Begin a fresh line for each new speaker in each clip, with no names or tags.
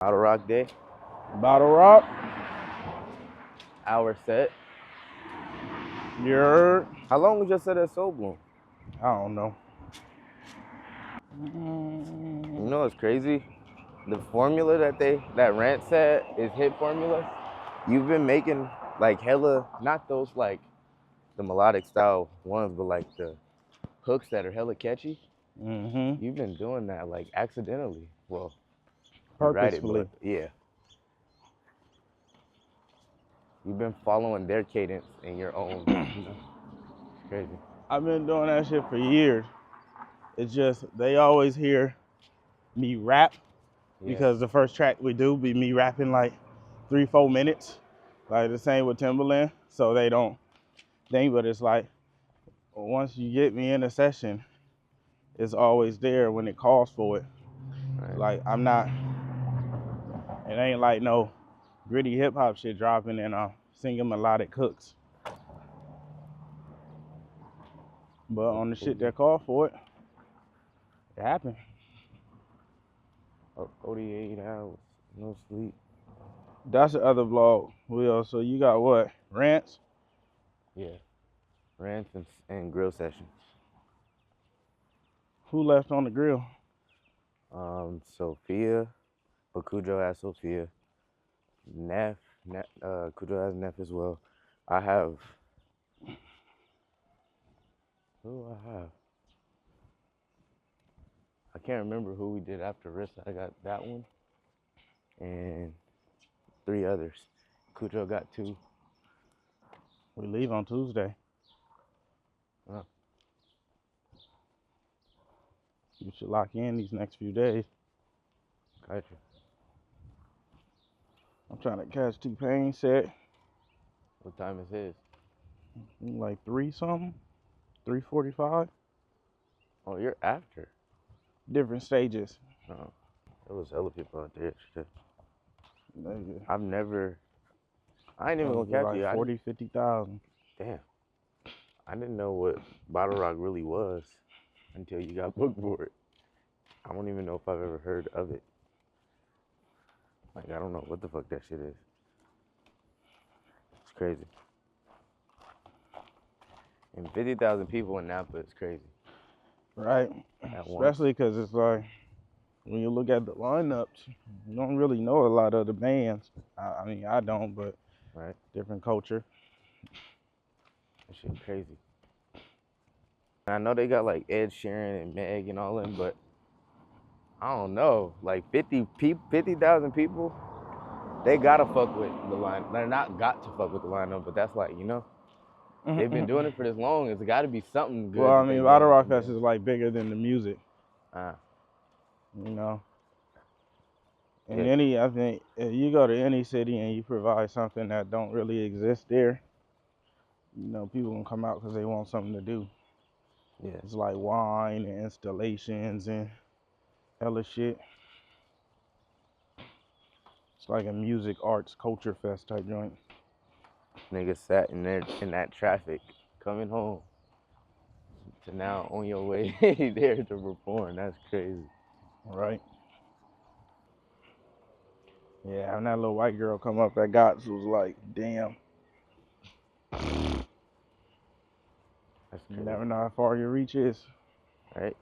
Bottle Rock Day.
Bottle Rock.
Hour set.
You're.
How long was your set at Soul Bloom?
I don't know.
You know what's crazy? The formula that Rant said is hit formula. You've been making like hella, not those like the melodic style ones, but like the hooks that are hella catchy. You've been doing that like accidentally. Well,
Purposefully.
But yeah. You've been following their cadence in your own. It's crazy.
I've been doing that shit for years. It's just they always hear me rap because the first track we do be me rapping like 3-4 minutes, like the same with Timberland. So they don't think, but it's like once you get me in a session, it's always there when it calls for it.
Right.
Like I'm not. It ain't like no gritty hip hop shit dropping and singing melodic hooks. But on the shit that called for it, it happened.
48 hours, no sleep.
That's the other vlog, Will. So you got what? Rants?
Yeah. Rants and grill sessions.
Who left on the grill?
Sophia. But Cujo has Sophia. Neff. Cujo has Neff as well. I have. Who do I have? I can't remember who we did after Rissa. I got that one. And 3 others. Cujo got 2.
We leave on Tuesday.
Oh.
You should lock in these next few days.
Gotcha.
I'm trying to catch T-Pain set.
What time is his?
Like 3 something? 3:45?
Oh, you're after.
Different stages.
Oh, there was hella people out there. I ain't even gonna catch
like
you.
40, 50,000.
Damn. I didn't know what Bottle Rock really was until you got booked for it. I don't even know if I've ever heard of it. Like, I don't know what the fuck that shit is. It's crazy. And 50,000 people in Napa is crazy.
Right. Especially because it's like, when you look at the lineups, you don't really know a lot of the bands. I mean, I don't, but
right,
different culture.
That shit crazy. And I know they got like Ed Sheeran and Meg and all them, but I don't know. Like 50,000 people, they gotta fuck with the line. They're not got to fuck with the lineup, but that's like, you know, they've been doing it for this long. It's got to be something good.
Well, I mean, Bottle Rock Fest is like bigger than the music. You know. And I think if you go to any city and you provide something that don't really exist there, you know, people gonna come out because they want something to do.
Yeah.
It's like wine and installations and hella shit. It's like a music, arts, culture fest type joint.
Niggas sat in there in that traffic coming home to now on your way there to perform. That's crazy.
Right. Yeah, and that little white girl come up at Gott's was like, damn. You never know how far your reach is.
Right.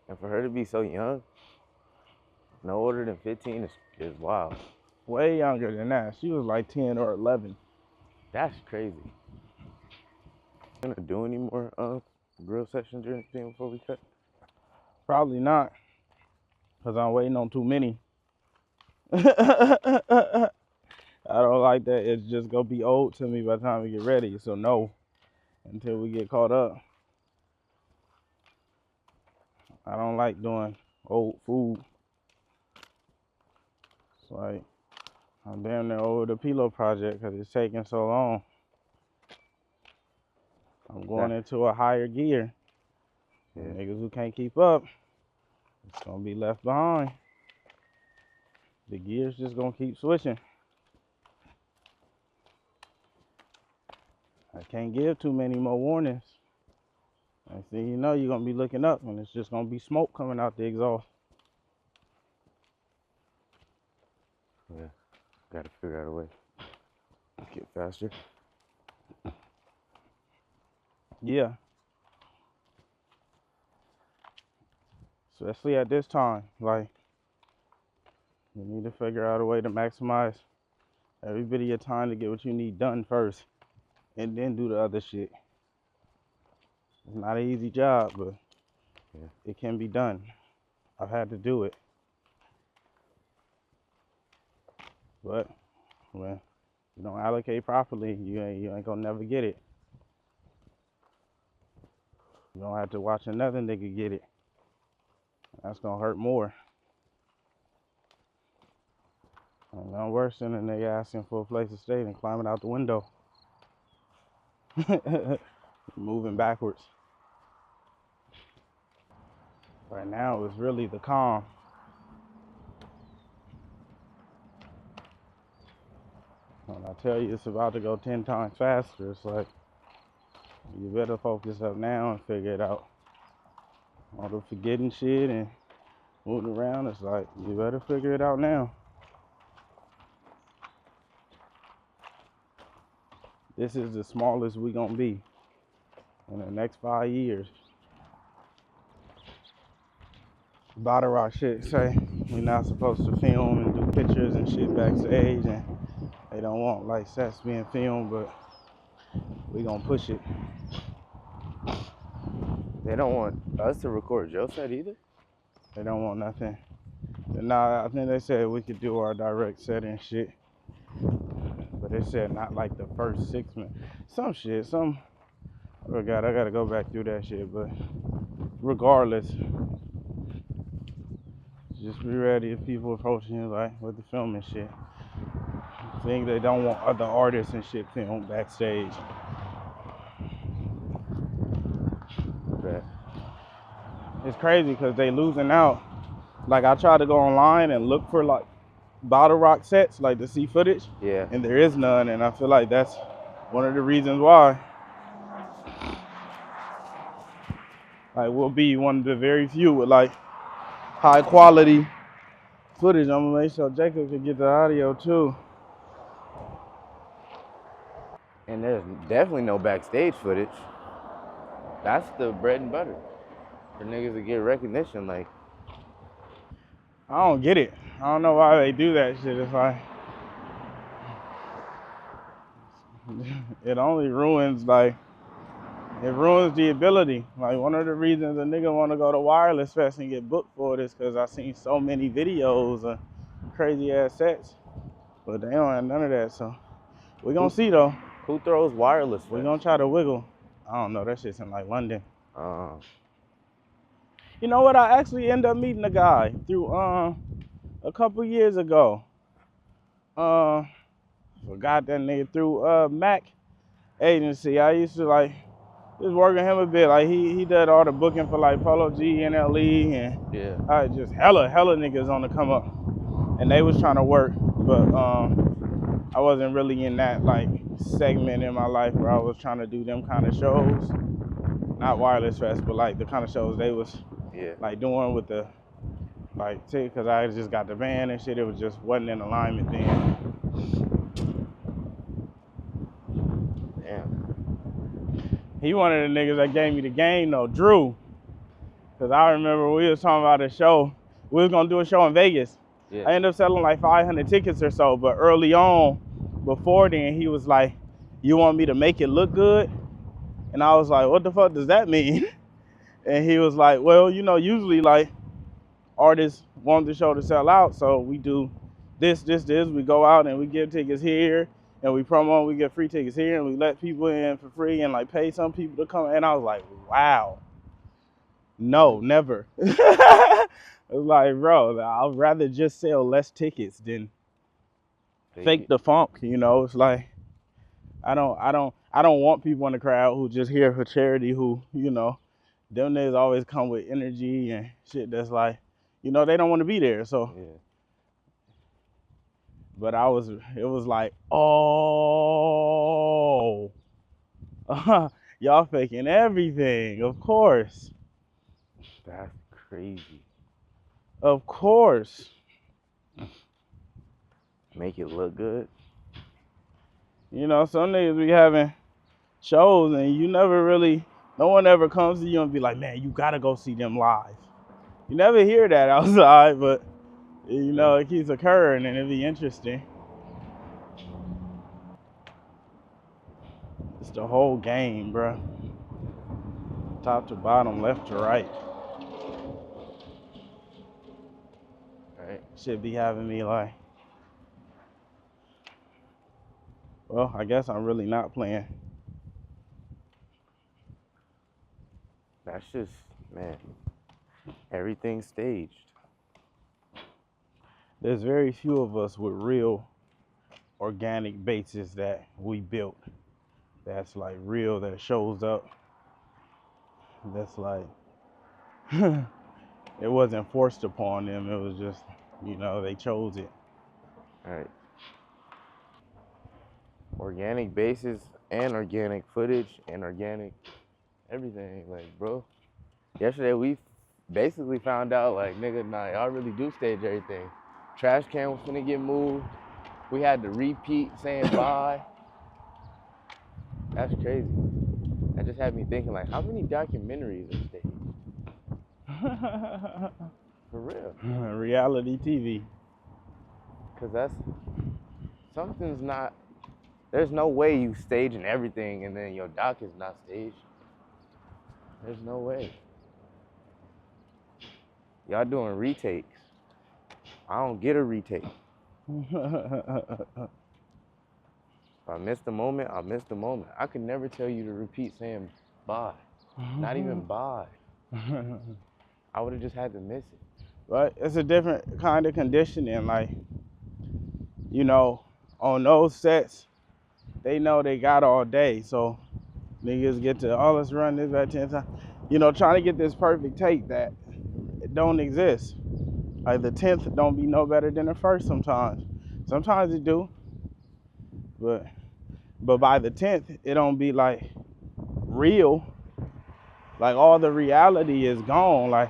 And for her to be so young, no older than 15 is wild.
Way younger than that. She was like 10 or 11.
That's crazy. Gonna do any more grill sessions or anything before we cut?
Probably not, because I'm waiting on too many. I don't like that. It's just gonna be old to me by the time we get ready. So no, until we get caught up. I don't like doing old food. It's like I'm damn near over the Pillow project because it's taking so long. I'm going into a higher gear. Yeah. Niggas who can't keep up, it's gonna be left behind. The gear's just gonna keep switching. I can't give too many more warnings. I see, you know, you're gonna be looking up and it's just gonna be smoke coming out the exhaust.
Yeah, gotta figure out a way to get faster.
Yeah. Especially at this time, like, you need to figure out a way to maximize every bit of your time to get what you need done first, and then do the other shit. It's not an easy job, but
Yeah.
it can be done. I've had to do it. But when you don't allocate properly, you ain't gonna never get it. You don't have to watch another nigga get it. That's gonna hurt more. Ain't nothing worse than a nigga asking for a place to stay and climbing out the window. Moving backwards. Right now it's really the calm. When I tell you it's about to go 10 times faster, it's like, you better focus up now and figure it out. All the forgetting shit and moving around, it's like, you better figure it out now. This is the smallest we gonna be in the next 5 years. BOTTLEROCK shit say we're not supposed to film and do pictures and shit backstage, and they don't want like sets being filmed, but we gonna push it.
They don't want us to record your set either?
They don't want nothing. Nah, I think they said we could do our direct set and shit, but they said not like the first 6 minutes. Some shit, oh God, I gotta go back through that shit, but regardless, just be ready if people approaching you like with the filming shit. I think they don't want other artists and shit filmed backstage.
Right.
It's crazy because they losing out. Like, I tried to go online and look for like BOTTLEROCK sets, like to see footage.
Yeah.
And there is none, and I feel like that's one of the reasons why. Like, we'll be one of the very few with like high quality footage. I'm gonna make sure Jacob can get the audio too.
And there's definitely no backstage footage. That's the bread and butter for niggas to get recognition. Like,
I don't get it. I don't know why they do that shit. It's like, it only ruins it ruins the ability. Like, one of the reasons a nigga want to go to Wireless Fest and get booked for it is because I seen so many videos of crazy ass sets, but they don't have none of that. So we gonna see though.
who throws Wireless Fest?
We gonna try to wiggle. I don't know. That shit's in like London. You know what? I actually ended up meeting a guy through a couple years ago. Forgot that nigga through Mac agency. I used to like just work with him a bit. Like, he did all the booking for like Polo G, NLE, and
Yeah.
just hella niggas on the come up, and they was trying to work, but I wasn't really in that like segment in my life where I was trying to do them kind of shows. Not Wireless Fest, but like the kind of shows they was like doing with the like, because I just got the band and shit. It was just wasn't in alignment then.
Damn.
He one of the niggas that gave me the game though, Drew. Cause I remember we was talking about a show. We was gonna do a show in Vegas.
Yeah.
I ended up selling like 500 tickets or so, but early on, before then, he was like, "You want me to make it look good?" And I was like, "What the fuck does that mean?" And he was like, "Well, you know, usually like artists want the show to sell out, so we do this. We go out and we give tickets here, and we promo, we get free tickets here, and we let people in for free and like pay some people to come." And I was like, "Wow. No, never." It was like, bro, I'd rather just sell less tickets than fake the funk, you know? It's like, I don't want people in the crowd who just here for charity, who, you know, them niggas always come with energy and shit that's like, you know, they don't want to be there. So but it was like, oh, y'all faking everything, of course.
That's crazy.
Of course.
Make it look good.
You know, some niggas be having shows and you never really, no one ever comes to you and be like, man, you gotta go see them live. You never hear that outside, but you know, it keeps occurring and it'd be interesting. It's the whole game, bro. Top to bottom, left to right.
Right.
Should be having me like, well, I guess I'm really not playing.
That's just, man, everything's staged.
There's very few of us with real organic bases that we built. That's like real, that shows up. That's like, it wasn't forced upon them. It was just, you know, they chose it.
Right. Organic bases and organic footage and organic everything. Like, bro, yesterday we basically found out, like, nigga, nah, y'all really do stage everything. Trash can was finna get moved. We had to repeat saying bye. That's crazy. That just had me thinking, like, how many documentaries are staged? For real.
Reality TV.
Because something's not, there's no way you staging everything and then your doc is not staged. There's no way. Y'all doing retakes. I don't get a retake. If I missed the moment, I missed the moment. I could never tell you to repeat saying bye. Not even bye. I would have just had to miss it.
But it's a different kind of conditioning. Like, you know, on those sets, they know they got all day. So niggas get to, oh, let's run this back 10 times. You know, trying to get this perfect take that it don't exist. Like the 10th don't be no better than the first sometimes. Sometimes it do. But by the 10th, it don't be like real. Like all the reality is gone. Like,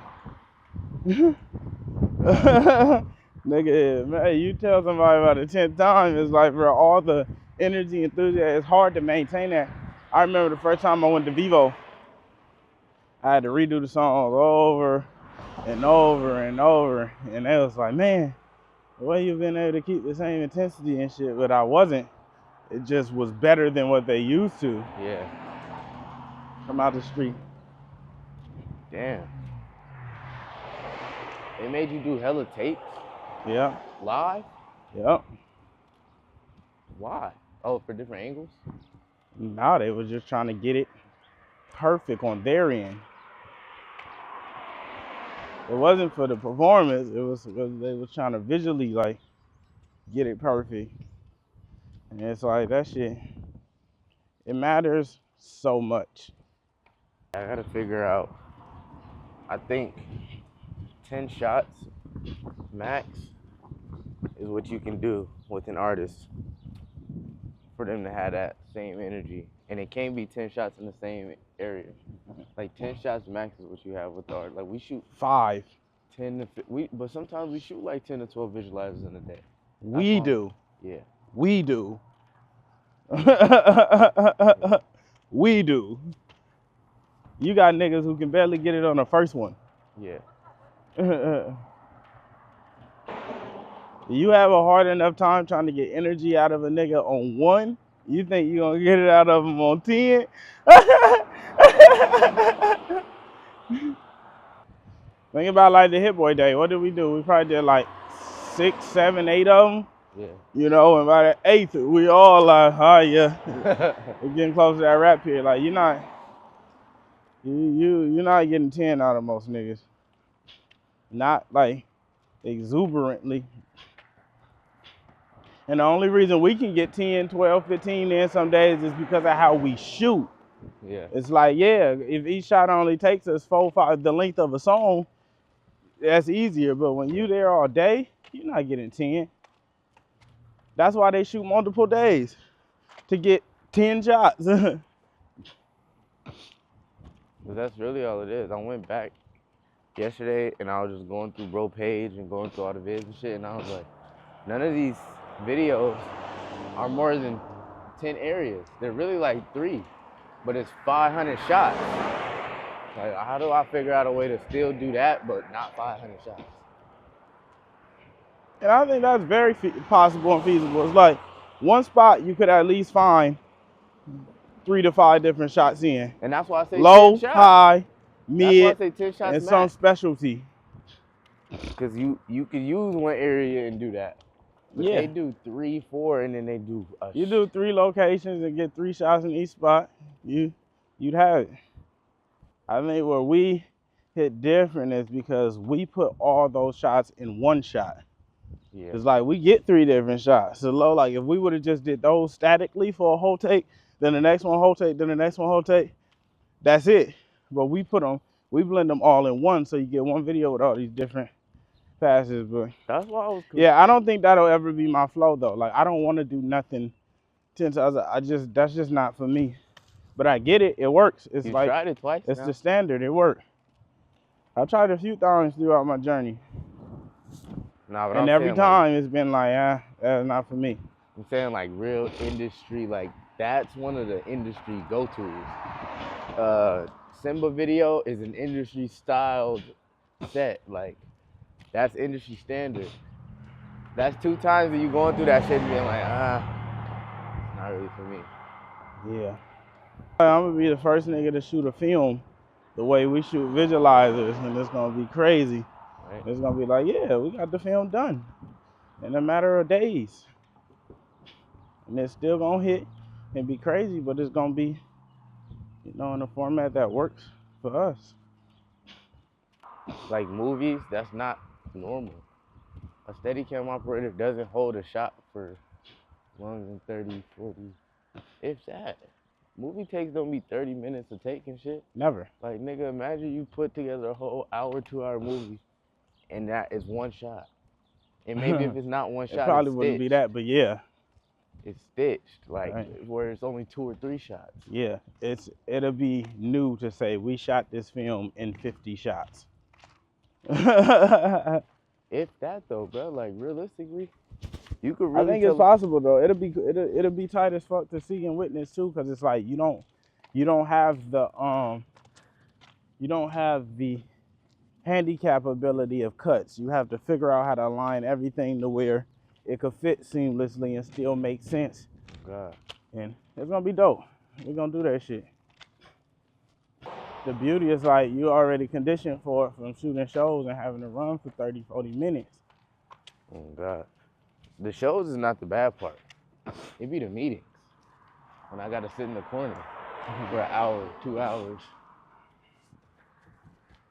nigga, man, you tell somebody about the 10th time, it's like, bro, all the energy, enthusiasm, it's hard to maintain that. I remember the first time I went to Vivo, I had to redo the songs over and over and over. And it was like, man, the way you've been able to keep the same intensity and shit, but I wasn't. It just was better than what they used to.
Yeah.
Come out the street.
Damn. They made you do hella tapes?
Yeah.
Live?
Yep.
Why? Oh, for different angles?
Nah, they was just trying to get it perfect on their end. It wasn't for the performance. It was because they was trying to visually like get it perfect. And it's like that shit, it matters so much.
I gotta figure out, I think 10 shots max is what you can do with an artist for them to have that same energy. And it can't be 10 shots in the same area. Like 10 shots max is what you have with the art. Like we shoot
5.
10 to but sometimes we shoot like 10 to 12 visualizers in a day.
We do.
Yeah.
We do. We do. You got niggas who can barely get it on the first one.
Yeah.
You have a hard enough time trying to get energy out of a nigga on 1, you think you gonna get it out of him on 10? Think about like the Hit Boy Day. What did we do? We probably did like 6, 7, 8 of them.
Yeah.
You know, and by the 8th, we all like, oh yeah, we're getting close to that rap period. Like you're not getting 10 out of most niggas. Not like exuberantly. And the only reason we can get 10, 12, 15 in some days is because of how we shoot.
Yeah.
It's like, yeah, if each shot only takes us 4, 5, the length of a song, that's easier. But when you there all day, you're not getting 10. That's why they shoot multiple days, to get 10 shots.
But that's really all it is. I went back yesterday and I was just going through bro page and going through all the vids and shit, and I was like, none of these videos are more than 10 areas. They're really like 3, but it's 500 shots. Like, how do I figure out a way to still do that, but not 500 shots?
And I think that's very possible and feasible. It's like one spot you could at least find 3 to 5 different shots in.
And that's why I say
low,
10 shots.
high,
That's why I
mid,
say 10 shots
and
max.
some specialty.
Because you could use one area and do that. But
Yeah.
they do 3, 4, and then they do
You do 3 locations and get 3 shots in each spot, you'd have it. I think where we hit different is because we put all those shots in one shot.
Yeah.
It's like we get 3 different shots. So low, like if we would have just did those statically for a whole take, then the next one whole take, then the next one whole take, that's it. But we blend them all in one, so you get one video with all these different passes. But
That's why I was cool.
yeah, I don't think that'll ever be my flow though. Like I don't want to do nothing 10 times. That's just not for me. But I get it. It works. It's
You
like
tried it twice
it's
now.
the standard. It worked. I've tried a few times throughout my journey,
Nah, but
and
I'm
every
saying,
time it's been like, that's not for me.
I'm saying like real industry, like that's one of the industry go-tos. Simba video is an industry styled set. Like that's industry standard. That's 2 times that you going through that shit and being like, it's not really for me.
Yeah. I'm gonna be the first nigga to shoot a film the way we shoot visualizers, and it's gonna be crazy.
Right.
It's gonna be like, yeah, we got the film done in a matter of days. And it's still gonna hit and be crazy, but it's gonna be, in a format that works for us.
Like movies, that's not normal. A Steadicam operator doesn't hold a shot for longer than 30, 40, if that. Movie takes don't be 30 minutes to take and shit.
Never.
Like, nigga, imagine you put together a whole hour, 2-hour movie, and that is one shot. And maybe if it's not one shot,
It probably
it's
wouldn't be
stitched.
that, but yeah.
It's stitched, like,
Right.
where it's only 2 or 3 shots.
Yeah, it'll be new to say we shot this film in 50 shots.
If that, though, bro, like, realistically, you could
I
really
think it's possible though. It'll be tight as fuck to see and witness too, because it's like you don't have the handicap ability of cuts. You have to figure out how to align everything to where it could fit seamlessly and still make sense.
God.
And it's gonna be dope. We're gonna do that shit. The beauty is like you already conditioned for it from shooting shows and having to run for 30, 40 minutes.
Oh, God. The shows is not the bad part. It be the meetings. When I gotta sit in the corner for an hour, 2 hours.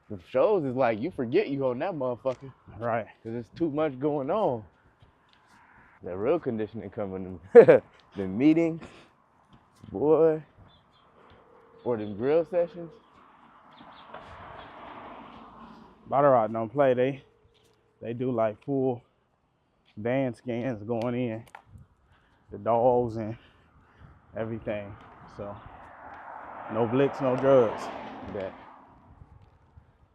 The shows is like, you forget you on that motherfucker.
Right.
Because there's too much going on. The real conditioning coming in. The meetings, boy. Or the grill sessions.
BOTTLEROCK don't play. They do like full band scans going in, the dogs and everything. So no blicks, no drugs.
That